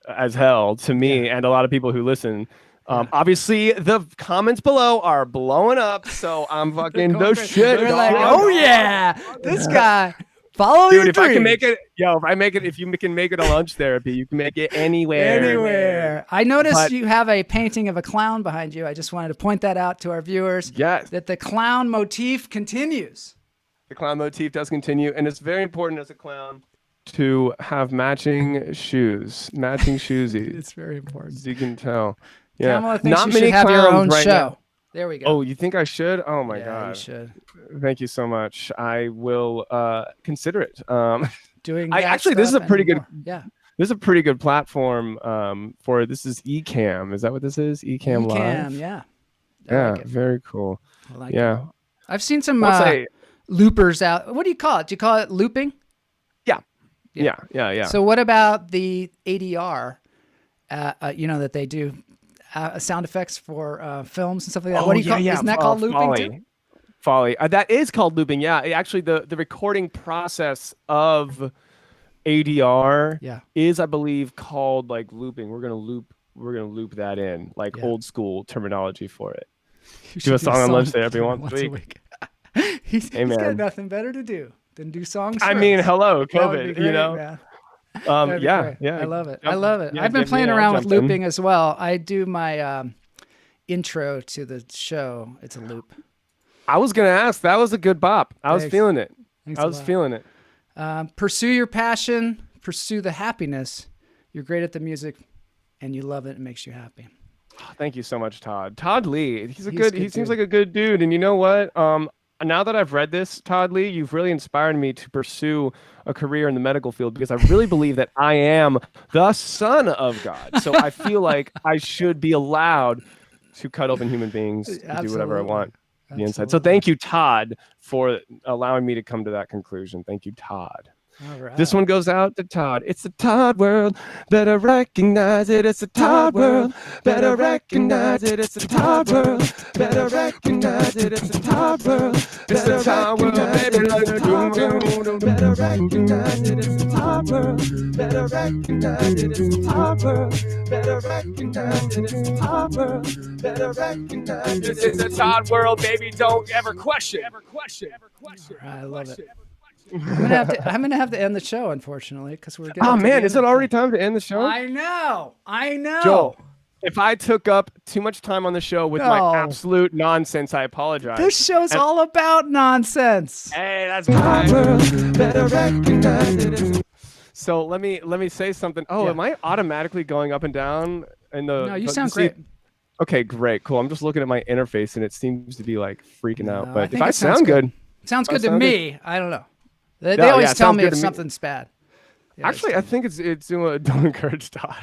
as hell to me and a lot of people who listen. Obviously, the comments below are blowing up, so I'm fucking no shit. They're like, oh yeah, this guy. Follow your dreams. If I can make it, if you can make it a lunch therapy, you can make it anywhere. Anywhere. I noticed you have a painting of a clown behind you. I just wanted to point that out to our viewers. Yes. That the clown motif continues. The clown motif does continue, and it's very important as a clown to have matching shoes, matching shoesies. It's very important. As you can tell. Yeah. Kamala thinks you should have your own show. Now. There we go. Oh, you think I should? Oh my God. You should. Thank you so much. I will consider it. This is a pretty good. Yeah. This is a pretty good platform for this is Ecamm. Is that what this is? Ecamm Live. Ecamm, yeah. Yeah, very cool. I like it. I've seen some loopers out. What do you call it? Do you call it looping? Yeah. So what about the ADR? That they do. Sound effects for films and stuff like that. What do you call? Isn't that called looping too? Foley. That is called looping. Yeah. Actually, the recording process of ADR is, I believe, called like looping. We're gonna loop that in, like old school terminology for it. Do a song on lunch therapy once a week. He's got nothing better to do than do songs. I mean, hello, COVID. Great, man. I love it. I've been playing around with looping as well. I do my intro to the show. It's a loop. I was gonna ask. That was a good bop. I was feeling it. Pursue your passion. Pursue the happiness. You're great at the music, and you love it. It makes you happy. Thank you so much, Todd. Todd Lee. He seems like a good dude. And you know what? Now that I've read this, Todd Lee, you've really inspired me to pursue a career in the medical field, because I really believe that I am the son of God. So I feel like I should be allowed to cut open human beings and do whatever I want on the inside. So thank you, Todd, for allowing me to come to that conclusion. Thank you, Todd. All right. This one goes out to Todd. It's a Todd world. Better recognize it. It's a Todd world. Better recognize it. It's a Todd world. Better recognize it. It's a Todd world. It's a Todd world. Better recognize it. It's a Todd world. Better recognize it. It's a Todd world. Better recognize it. It's a Todd world. Better recognize it. It's a Todd world, baby. Don't ever question. Ever question. Ever question. I love it. I'm gonna have to end the show, unfortunately, because we're getting. Oh man, is it already time to end the show? I know. Joel, if I took up too much time on the show with my absolute nonsense, I apologize. This show's all about nonsense. Hey, that's fine. Better recognize it. So let me say something. Oh, am I automatically going up and down in the? No, you sound great. Okay, great, cool. I'm just looking at my interface and it seems to be like freaking out. But if I sound good, it sounds good to me. I don't know. They always tell me if something's bad. Actually, I think it's don't encourage Todd.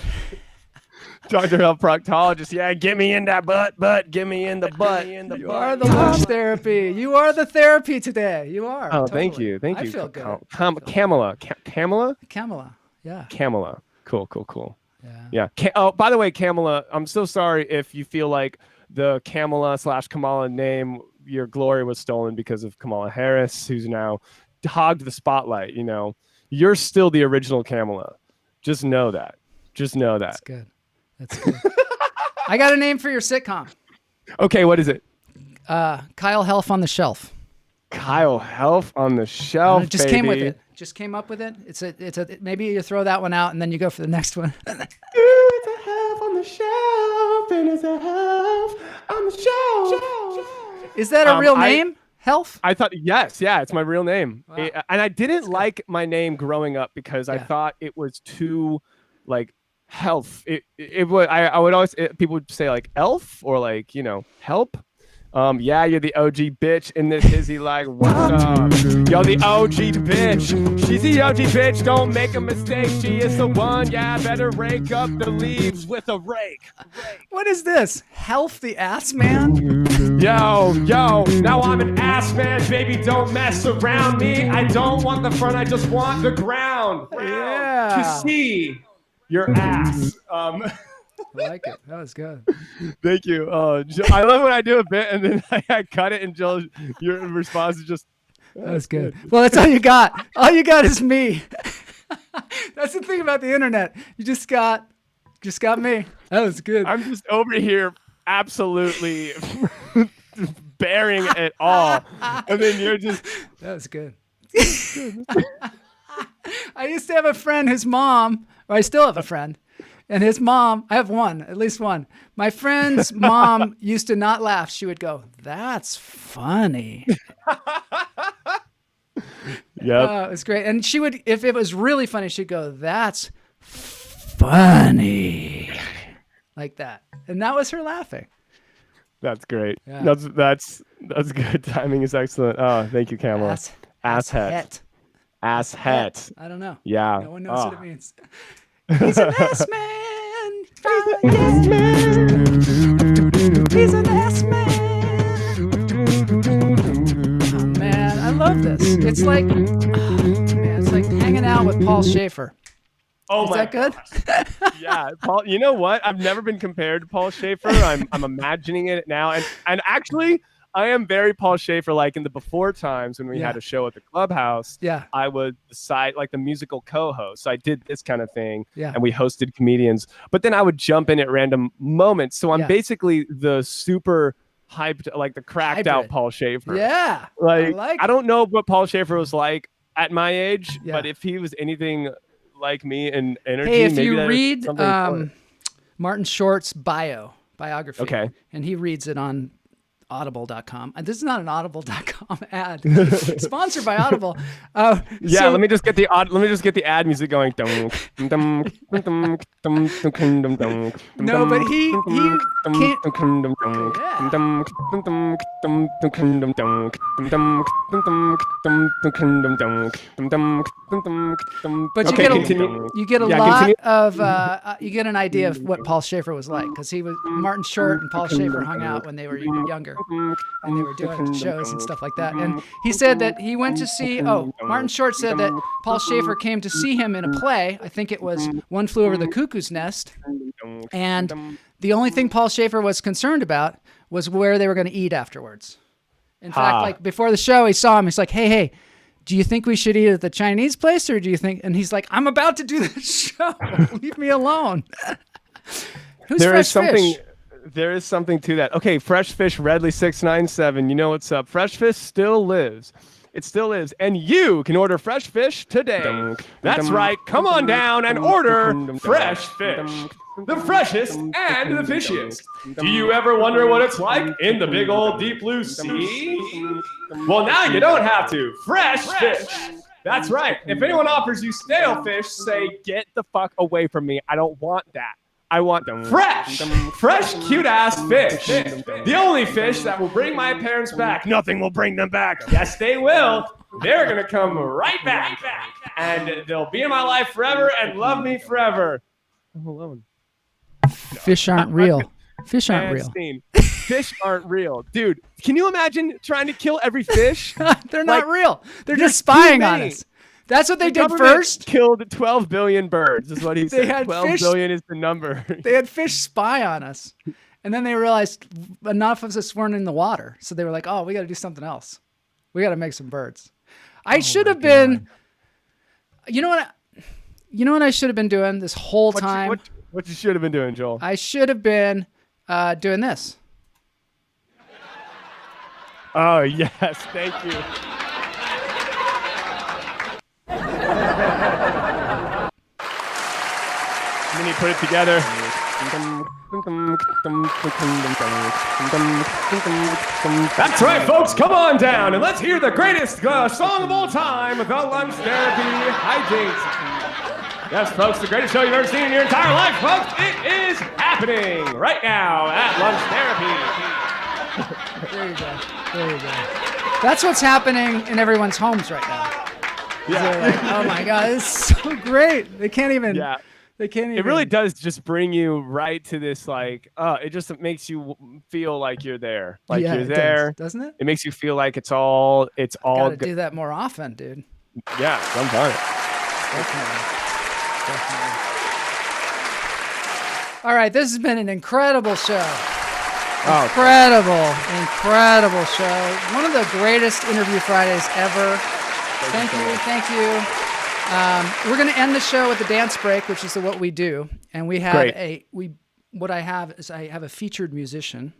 Dr. Helf proctologist. Yeah, get me in that butt. Get me in the butt. You are the lunch therapy. You are the therapy today. You are. Oh, totally. thank you. I feel good. Kamala. Yeah. Kamala. Cool. Yeah. Oh, by the way, Kamala, I'm so sorry if you feel like the Kamala/Kamala name, your glory was stolen because of Kamala Harris, who's now hogged the spotlight. You know, you're still the original Kamala. Just know that. That's good. I got a name for your sitcom. Okay, what is it? Kyle Helf on the Shelf. Kyle Helf on the Shelf. It just came with it. Just came up with it. It's a maybe you throw that one out and then you go for the next one. It's a Helf on the Shelf, and it's a Helf on the Shelf. Is that a real name? Helf? I thought yes, it's my real name. Wow. And I didn't like my name growing up because I thought it was too like health. It would I would always people would say like elf or like, you know, help. Yeah, you're the OG bitch in this hizzy like what's up? Yo, the OG bitch. She's the OG bitch. Don't make a mistake. She is the one. Yeah, better rake up the leaves with a rake. What is this? Helf the ass man? Yo, now I'm an ass man, baby, don't mess around me. I don't want the front, I just want the ground. Yeah. To see your ass. I like it. That was good. Thank you. I love when I do a bit and then I cut it and Jill, your response is just. That was good. Well, that's all you got. All you got is me. That's the thing about the internet. You just got me. That was good. I'm just over here absolutely bearing it all. And then you're just. That was good. I used to have a friend, his mom, or I still have a friend. And his mom, I have one, at least one. My friend's mom used to not laugh. She would go, "That's funny." Yep. It was great. And she would, if it was really funny, she'd go, "That's funny." Like that. And that was her laughing. That's great. Yeah. That's good. Timing is excellent. Oh, thank you, Kamala. Asshet. I don't know. Yeah. No one knows what it means. He's an ass man. He's an ass man. Oh man, I love this. It's like, it's like hanging out with Paul Schaefer. Oh Is my that good? Yeah, Paul. You know what? I've never been compared to Paul Schaefer. I'm imagining it now, and actually, I am very Paul Schaefer. Like in the before times when we had a show at the clubhouse. Yeah. I would decide like the musical co-host. So I did this kind of thing. Yeah. And we hosted comedians, but then I would jump in at random moments. So I'm basically the super hyped, like the cracked out Paul Schaefer. Yeah. Like I don't know what Paul Schaefer was like at my age, but if he was anything like me in energy. Hey, if maybe you read Martin Short's biography, okay, and he reads it on audible.com. And this is not an audible.com ad. Sponsored by Audible. Yeah, so, let me just get the ad music going. No, but he can't. But you get a lot of you get an idea of what Paul Schaefer was like, because he was Martin Short and Paul Schaefer hung out when they were younger. and they were doing shows and stuff like that. And he said that he went to see. Oh, Martin Short said that Paul Schaefer came to see him in a play. I think it was One Flew Over the Cuckoo's Nest. And the only thing Paul Schaefer was concerned about was where they were going to eat afterwards. In fact, like before the show, he saw him. He's like, hey, do you think we should eat at the Chinese place, or do you think? And he's like, I'm about to do the show. Leave me alone. Who's Fresh Fish? There is something to that. Okay, Fresh Fish Redley 697. You know what's up? Fresh Fish still lives. It still is. And you can order Fresh Fish today. That's right. Come on down and order Fresh Fish. The freshest and the fishiest. Do you ever wonder what it's like in the big old deep blue sea? Well, now you don't have to. Fresh Fish. That's right. If anyone offers you stale fish, say, get the fuck away from me. I don't want that. I want fresh, cute-ass fish. The only fish that will bring my parents back. Nothing will bring them back. Yes, they will. They're going to come right back. And they'll be in my life forever and love me forever. I'm alone. Fish aren't real. Fish aren't real. Fish aren't real. Dude, can you imagine trying to kill every fish? They're not real. They're just spying on us. That's what they did first. Killed 12 billion birds, is what he said. Had 12 billion is the number. They had fish spy on us. And then they realized enough of us weren't in the water. So they were like, oh, we got to do something else. We got to make some birds. I should have been, you know what I should have been doing this whole time? What you should have been doing, Joel? I should have been doing this. Oh, yes. Thank you. And then you put it together. That's right, folks. Come on down and let's hear the greatest song of all time, The Lunch Therapy Hijinks. Yes, folks, the greatest show you've ever seen in your entire life, folks. It is happening right now at Lunch Therapy. There you go. There you go. That's what's happening in everyone's homes right now. Yeah. They're like, oh my God, it's so great. They can't even. Yeah. They can't even. It really does just bring you right to this, like, it just makes you feel like you're there. Like you're there. Doesn't it? It makes you feel like it's all gotta do that more often, dude. Yeah, sometimes. Definitely. All right, this has been an incredible show. Incredible show. One of the greatest interview Fridays ever. Thank you. We're going to end the show with a dance break, which is what we do. And we have I have a featured musician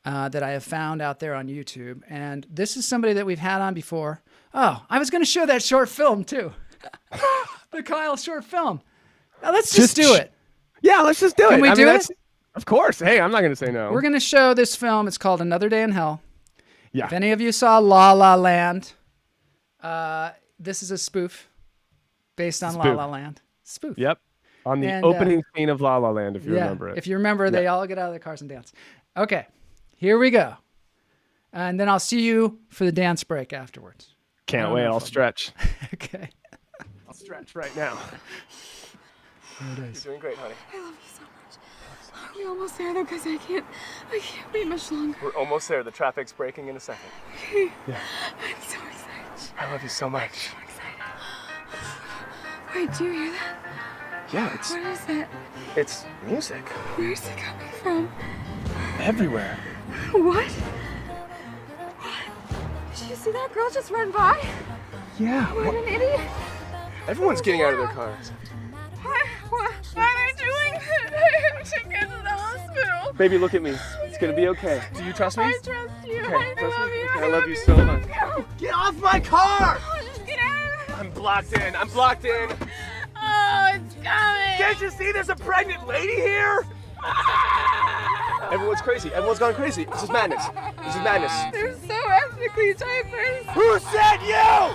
that I have found out there on YouTube. And this is somebody that we've had on before. Oh, I was going to show that short film too. The Kyle short film. Now let's just do it. Yeah, let's just do it. Can we do it? Of course. Hey, I'm not going to say no. We're going to show this film. It's called Another Day in Hell. Yeah. If any of you saw La La Land, this is a spoof based on La La Land. Spoof. Yep. On the opening scene of La La Land, if you remember it. If you remember, they all get out of their cars and dance. Okay, here we go. And then I'll see you for the dance break afterwards. Can't wait. I'll stretch. Okay. I'll stretch right now. There it is. You're doing great, honey. I love you so much. Are we almost there, though? Because I can't wait much longer. We're almost there. The traffic's breaking in a second. Okay. Yeah. I'm so excited. I love you so much. I'm so excited. Wait, do you hear that? Yeah, it's... What is that? It's music. Where's it coming from? Everywhere. What? Did you see that girl just run by? Yeah. What an idiot. Everyone's getting out of their cars. What are they doing? I have to get to the hospital. Baby, look at me. It's gonna be okay. Do you trust me? I trust you. Okay, I love you. Okay, I love you so much. Get off my car! Oh, just get out. I'm blocked in. I'm blocked in. Oh, it's coming. Can't you see there's a pregnant lady here? Everyone's crazy. Everyone's gone crazy. This is madness. This is madness. They're so ethnically diverse. Who said you?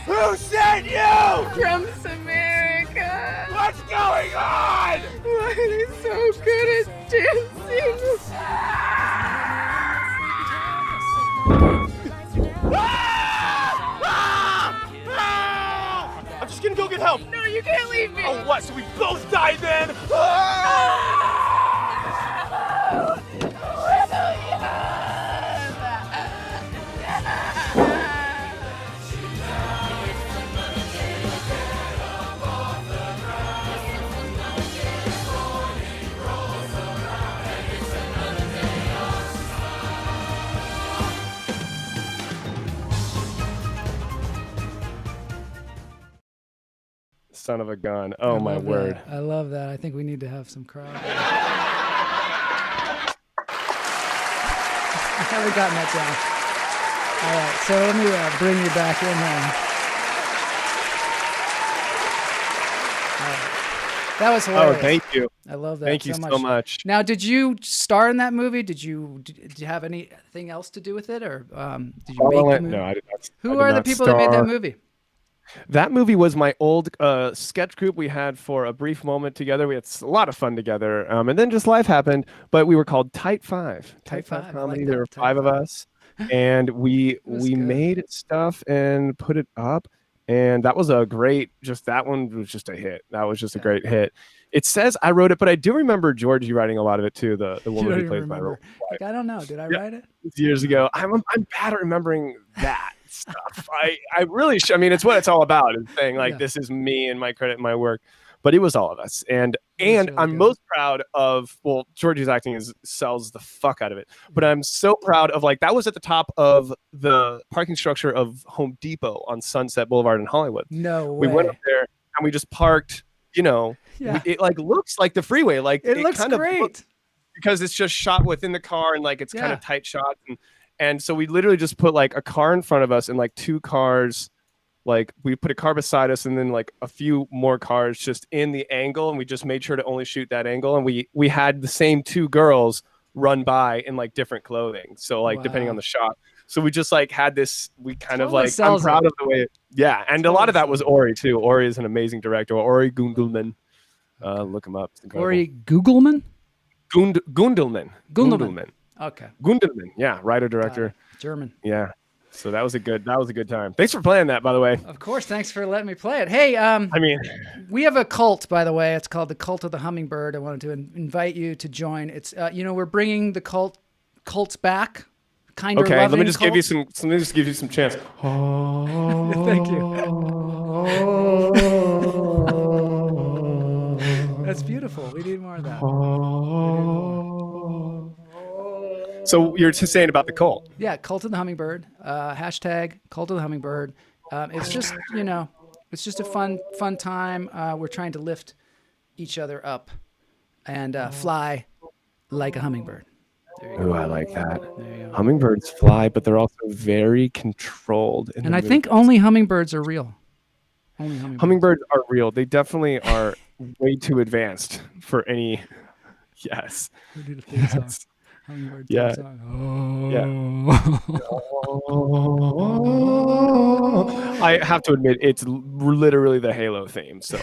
Who said you? Trump's America. What's going on? Why are they so good at dancing? I'm just gonna go get help. No, you can't leave me. Oh, what? So we both die then? Son of a gun. Oh, my love word. that. I love that. I think we need to have some crowd. I haven't gotten that down. All right, so let me bring you back in there. All right. That was hilarious. Oh, thank you. I love that. Thank you so much. Now, did you star in that movie? Did you have anything else to do with it, or did you make the movie? No, I did not. Who are the people that made that movie? That movie was my old sketch group we had for a brief moment together. We had a lot of fun together, and then just life happened. But we were called Tight Five. Tight Five Comedy. Like there were five of us, and we made stuff and put it up. And that was a great. Just that one was just a hit. That was just a great hit. It says I wrote it, but I do remember Georgie writing a lot of it too. The woman who plays my role. Like, I don't know. Did I write it? Years ago. I'm bad at remembering that stuff. I really I mean, it's what it's all about. Is saying like this is me and my credit and my work, but it was all of us. And really I'm most proud of Georgie's acting sells the fuck out of it. But I'm so proud of like that was at the top of the parking structure of Home Depot on Sunset Boulevard in Hollywood. No way. We went up there and we just parked. You know, it like looks like the freeway. Like it looks kind great of because it's just shot within the car and like it's kind of tight shots. And so we literally just put like a car in front of us and like two cars, like we put a car beside us and then like a few more cars just in the angle. And we just made sure to only shoot that angle. And we had the same two girls run by in like different clothing. So like depending on the shot. So we just like had this, we kind of like, I'm proud of the way, and a lot of that was Ori too. Ori is an amazing director. Ori Gundelman. Look him up. Ori Gugelman? Gundelman. Okay. Gundelman. Yeah. Writer, director. German. Yeah. So that was a good time. Thanks for playing that, by the way. Of course. Thanks for letting me play it. Hey, we have a cult, by the way. It's called the Cult of the Hummingbird. I wanted to invite you to join. It's, we're bringing the cults back. Okay, let me just give you some. Let me just give you some chance. Thank you. That's beautiful. We need more of that. So you're just saying about the cult? Yeah, Cult of the Hummingbird. Hashtag Cult of the Hummingbird. It's just it's just a fun time. We're trying to lift each other up and fly like a hummingbird. Oh, I like that. Hummingbirds fly, but they're also very controlled. And I think only hummingbirds are real. Only hummingbirds are real. They definitely are way too advanced for any. Yes. We need a theme song. Hummingbird yeah. Song. Oh. I have to admit, it's literally the Halo theme. So.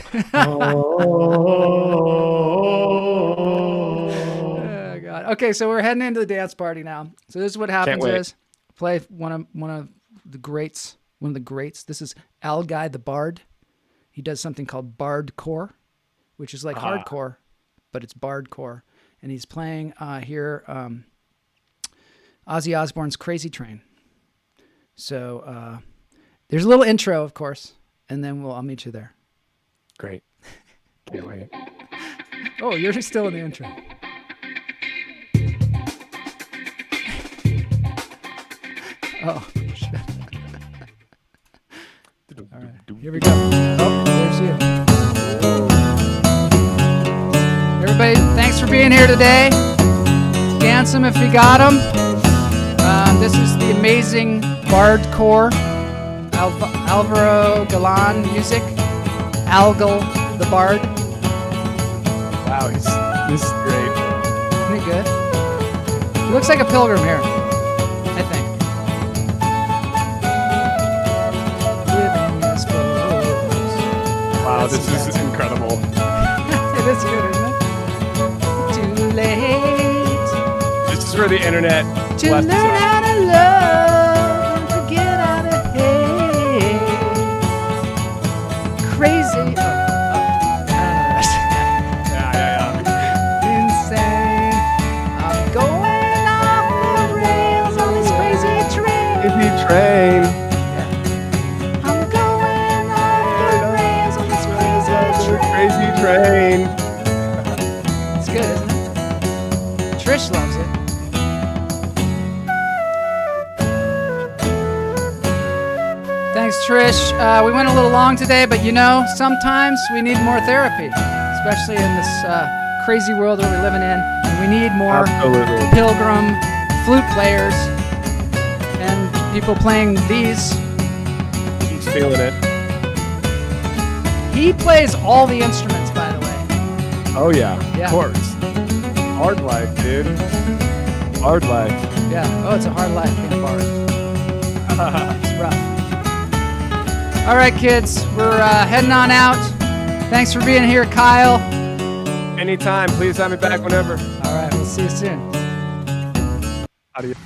Okay, so we're heading into the dance party now. So this is what happens is play one of the greats. This is Algal the Bard. He does something called bardcore, which is like hardcore, but it's bardcore. And he's playing here Ozzy Osbourne's Crazy Train. So there's a little intro, of course, and then I'll meet you there. Great. Can't wait. Oh, you're still in the intro. Oh, shit. All right, here we go. Oh, there's you. Everybody, thanks for being here today. Dance them if you got them. This is the amazing Bardcore. Alvaro Galan music. Algal the Bard. Wow, this is great. Isn't it good? He looks like a pilgrim here, I think. Wow, this is incredible. It is good, isn't it? Too late. This is where the internet to learn how to love and forget how to hate. Crazy. Insane. I'm going off the rails on this crazy train. Crazy train. Crazy train. It's good, isn't it? Trish loves it. Thanks, Trish. We went a little long today, but you know, sometimes we need more therapy, especially in this crazy world that we're living in. And we need more Pilgrim flute players and people playing these. He's feeling it. He plays all the instruments, by the way. Oh yeah, Yeah. of course. Hard life, dude. Hard life. Yeah. Oh, it's a hard life being a bard. It's rough. All right, kids, we're heading on out. Thanks for being here, Kyle. Anytime. Please have me back whenever. All right, we'll see you soon. Adios.